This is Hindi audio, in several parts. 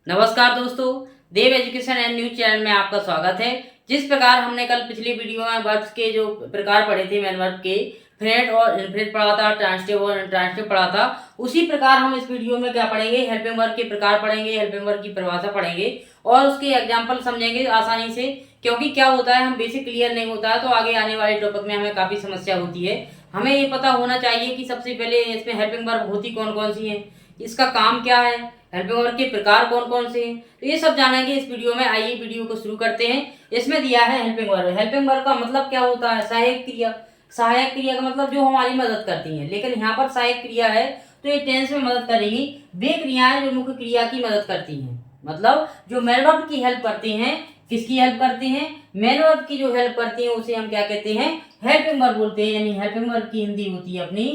नमस्कार दोस्तों, देव एजुकेशन एंड न्यूज चैनल में आपका स्वागत है। जिस प्रकार हमने कल पिछली वीडियो में वर्ब्स के जो प्रकार पढ़े थे, मेन वर्ब के फ्रेंड और इनफ्रेंड पढ़ा था, ट्रांसिटिव और इंट्रांसिटिव पढ़ा था, उसी प्रकार हम इस वीडियो में क्या पढ़ेंगे, हेल्पिंग वर्ब के प्रकार पढ़ेंगे, हेल्पिंग वर्ब की परिभाषा पढ़ेंगे और उसके एग्जाम्पल समझेंगे आसानी से। क्योंकि क्या होता है, हम बेसिक क्लियर नहीं होता है तो आगे आने वाले टॉपिक में हमें काफी समस्या होती है। हमें ये पता होना चाहिए कि सबसे पहले इसमें हेल्पिंग वर्ब होती कौन कौन सी है, इसका काम क्या है, हेल्पिंग वर्ब के प्रकार कौन कौन से हैं, तो ये सब जानेंगे इस वीडियो में। आइए वीडियो को शुरू करते हैं। इसमें दिया है हेल्पिंग वर्ब। हेल्पिंग वर्ब का मतलब क्या होता है, सहायक क्रिया। सहायक क्रिया का मतलब जो हमारी मदद करती है, लेकिन यहाँ पर सहायक क्रिया है तो ये टेंस में मदद करेगी। वे क्रियाएं जो मुख्य क्रिया की मदद करती हैं, मतलब जो मेन वर्ब की हेल्प करती हैं। किसकी हेल्प करती हैं? मेन वर्ब की जो हेल्प करती है उसे हम क्या कहते हैं, हेल्पिंग वर्ब बोलते हैं। यानी हेल्पिंग वर्ब की हिंदी होती है अपनी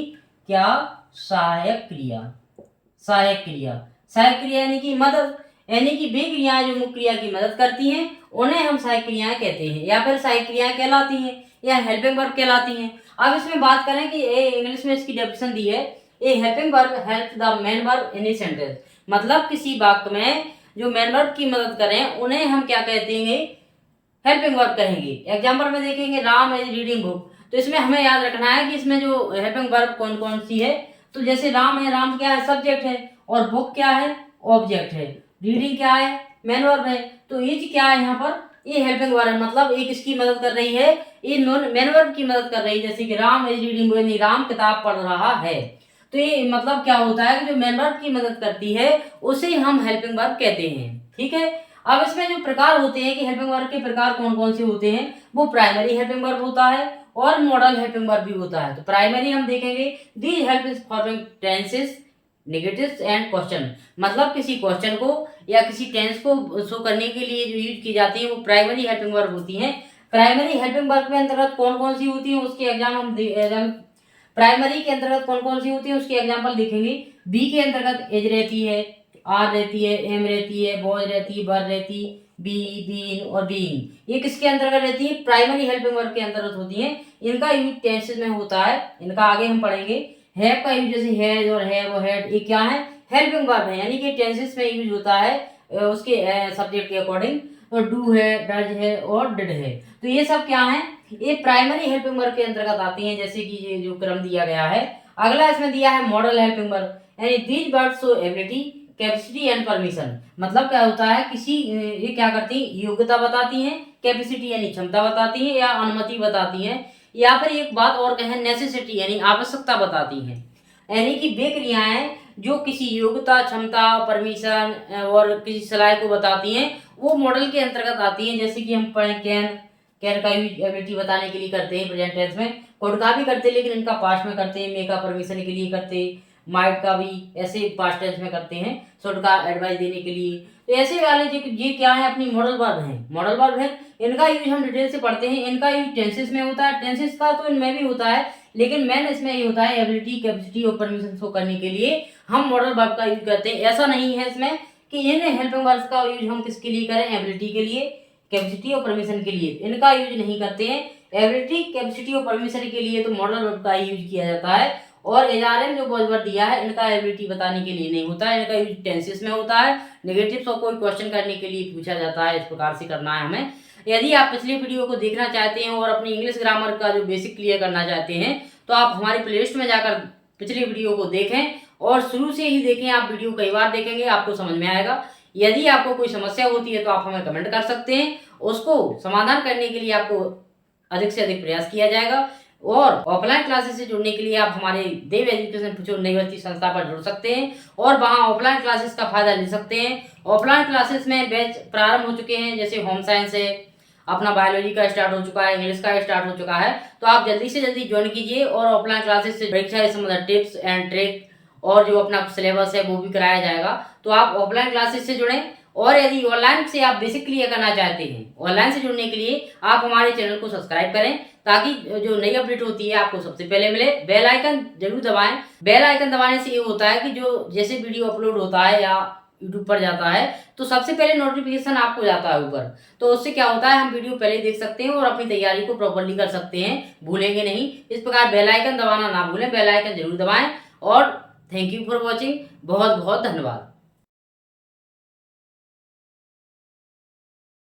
क्या, सहायक क्रिया। सहायक क्रिया, सहायक क्रिया यानी कि मदद, यानी कि वे क्रियाएं जो मुख्य क्रिया की मदद करती हैं उन्हें हम सहायक क्रियाएं कहते हैं, या फिर सहायक क्रियाएं कहलाती हैं, या हेल्पिंग वर्ब कहलाती हैं। अब इसमें बात करें कि इंग्लिश में इसकी डेफिनेशन दी है, ए helping verb help the main verb in a sentence. मतलब किसी वाक्य में जो मेन वर्ब की मदद करें उन्हें हम क्या कहते हैं, हेल्पिंग वर्ब कहेंगे। एग्जाम्पल में देखेंगे, राम इज रीडिंग बुक। तो इसमें हमें याद रखना है कि इसमें जो हेल्पिंग वर्ब कौन कौन सी है। तो जैसे राम है, राम क्या है, सब्जेक्ट है, और बुक क्या है, ऑब्जेक्ट है। रीडिंग क्या है, मेन वर्ब है। तो इज क्या है यहाँ पर, ये हेल्पिंग वर्ब है, मतलब एक इसकी मदद कर रही है, ये मेन वर्ब की मदद कर रही है। जैसे कि Ram is reading book, Ram किताब पढ़ रहा है। तो ये मतलब क्या होता है कि जो मेन वर्ब की मदद करती है उसे हम हेल्पिंग वर्ब कहते हैं। ठीक है। अब इसमें जो प्रकार होते हैं कि हेल्पिंग वर्ब के प्रकार कौन कौन से होते हैं, वो प्राइमरी हेल्पिंग वर्ब होता है और मॉडल हेल्पिंग वर्ब भी होता है। तो प्राइमरी हम देखेंगे, दी help is forming tenses, negatives and question. मतलब किसी क्वेश्चन को या किसी टेंस को शो करने के लिए जो यूज की जाती है वो प्राइमरी हेल्पिंग वर्ब होती है। प्राइमरी हेल्पिंग वर्ब के अंतर्गत कौन कौन सी होती है उसके एग्जाम प्राइमरी के अंतर्गत कौन कौन सी होती है उसके एग्जाम्पल देखेंगे। बी के अंतर्गत एज रहती है, आर रहती है, एम रहती है, बॉय रहती है, बर रहती, बी, बीन और बीइंग। ये किसके अंतर्गत रहती है, प्राइमरी हेल्पिंग वर्ब के अंतर्गत होती है। इनका यूज टेंसेस में होता है, इनका आगे हम पढ़ेंगे। हैव का यूज जैसे हैज और हैव और हैड, ये क्या है, हेल्पिंग वर्ब है, यानी कि टेंसेस में यूज होता है उसके सब्जेक्ट के अकॉर्डिंग। और डू है, डज है और डिड है। तो ये सब क्या है, ये प्राइमरी हेल्पिंग वर्ब के अंतर्गत आती हैं, जैसे कि ये जो क्रम दिया गया है। अगला इसमें दिया है मॉडल हेल्पिंग वर्ब, यानी these words show ability, capacity and permission. मतलब क्या होता है, किसी ये क्या करती हैं, योग्यता बताती हैं, कैपेसिटी यानी क्षमता बताती हैं या अनुमति बताती हैं, या फिर एक बात और कहें, नेसेसिटी यानी आवश्यकता बताती हैं। यानी कि वे क्रियाएं जो किसी योग्यता, क्षमता, परमिशन और किसी सलाह को बताती हैं वो मॉडल के अंतर्गत आती हैं। जैसे कि हम पढ़ें, कैन, कैन का यूज एबिलिटी बताने के लिए करते हैं प्रेजेंट टेंस में, कुड का भी करते हैं लेकिन इनका पास्ट में करते हैं, मे का परमिशन के लिए करते हैं, माइट का भी ऐसे पास्ट टेंस में करते हैं, शुड का एडवाइस देने के लिए। तो ऐसे वाले जो ये क्या है, अपनी मॉडल वर्ब है, मॉडल वर्ब है। इनका यूज हम डिटेल से पढ़ते हैं। इनका यूज टेंसेस में होता है, टेंसेस का तो इनमें भी होता है, लेकिन मेन इसमें ये होता है एबिलिटी, कैपेसिटी और परमिशन शो करने के लिए हम मॉडल वर्ब का यूज करते हैं। ऐसा नहीं है इसमें कि इन हेल्पिंग वर्ब्स का यूज हम किसके लिए करें, एबिलिटी के लिए, कैपेसिटी और परमिशन के लिए इनका यूज नहीं करते हैं। एबिलिटी, कैपेसिटी और परमिशन के लिए तो मॉडल वर्ब का यूज किया जाता है। और एचआरएम जो वर्ड दिया है इनका एबिलिटी बताने के लिए नहीं होता है, इनका यूज टेंसेस में होता है, नेगेटिव्स और कोई क्वेश्चन करने के लिए पूछा जाता है। इस प्रकार से करना है हमें। यदि आप पिछली वीडियो को देखना चाहते हैं और अपनी इंग्लिश ग्रामर का जो बेसिक क्लियर करना चाहते हैं तो आप हमारी प्लेलिस्ट में जाकर पिछली वीडियो को देखें और शुरू से ही देखें। आप वीडियो कई बार देखेंगे आपको समझ में आएगा। यदि आपको कोई समस्या होती है तो आप हमें कमेंट कर सकते हैं, उसको समाधान करने के लिए आपको अधिक से अधिक प्रयास किया जाएगा। और ऑफलाइन क्लासेस से जुड़ने के लिए आप हमारे देव एजुकेशन फ्यूचर यूनिवर्सिटी संस्था पर जुड़ सकते हैं और वहां ऑफलाइन क्लासेस का फायदा ले सकते हैं। ऑफलाइन क्लासेस में बैच प्रारंभ हो चुके हैं, जैसे होम साइंस है, अपना बायोलॉजी का स्टार्ट हो चुका है, इंग्लिश का स्टार्ट हो चुका है। तो आप जल्दी से जल्दी ज्वाइन कीजिए और ऑफलाइन क्लासेस से परीक्षा से संबंधित टिप्स एंड ट्रिक और जो अपना सिलेबस है वो भी कराया जाएगा। तो आप ऑफलाइन क्लासेस से जुड़ें। और यदि ऑनलाइन से आप बेसिक क्लियर करना चाहते हैं, ऑनलाइन से जुड़ने के लिए आप हमारे चैनल को सब्सक्राइब करें ताकि जो नई अपडेट होती है आपको सबसे पहले मिले। बेल आइकन जरूर दबाएं। बेल आइकन दबाने से ये होता है कि जो जैसे वीडियो अपलोड होता है या यूट्यूब पर जाता है तो सबसे पहले नोटिफिकेशन आपको जाता है ऊपर। तो उससे क्या होता है, हम वीडियो पहले देख सकते हैं और अपनी तैयारी को प्रॉपर्ली कर सकते हैं, भूलेंगे नहीं। इस प्रकार बेल आइकन दबाना ना भूलें, बेल आइकन जरूर दबाएं। और थैंक यू फॉर वॉचिंग। बहुत बहुत धन्यवाद।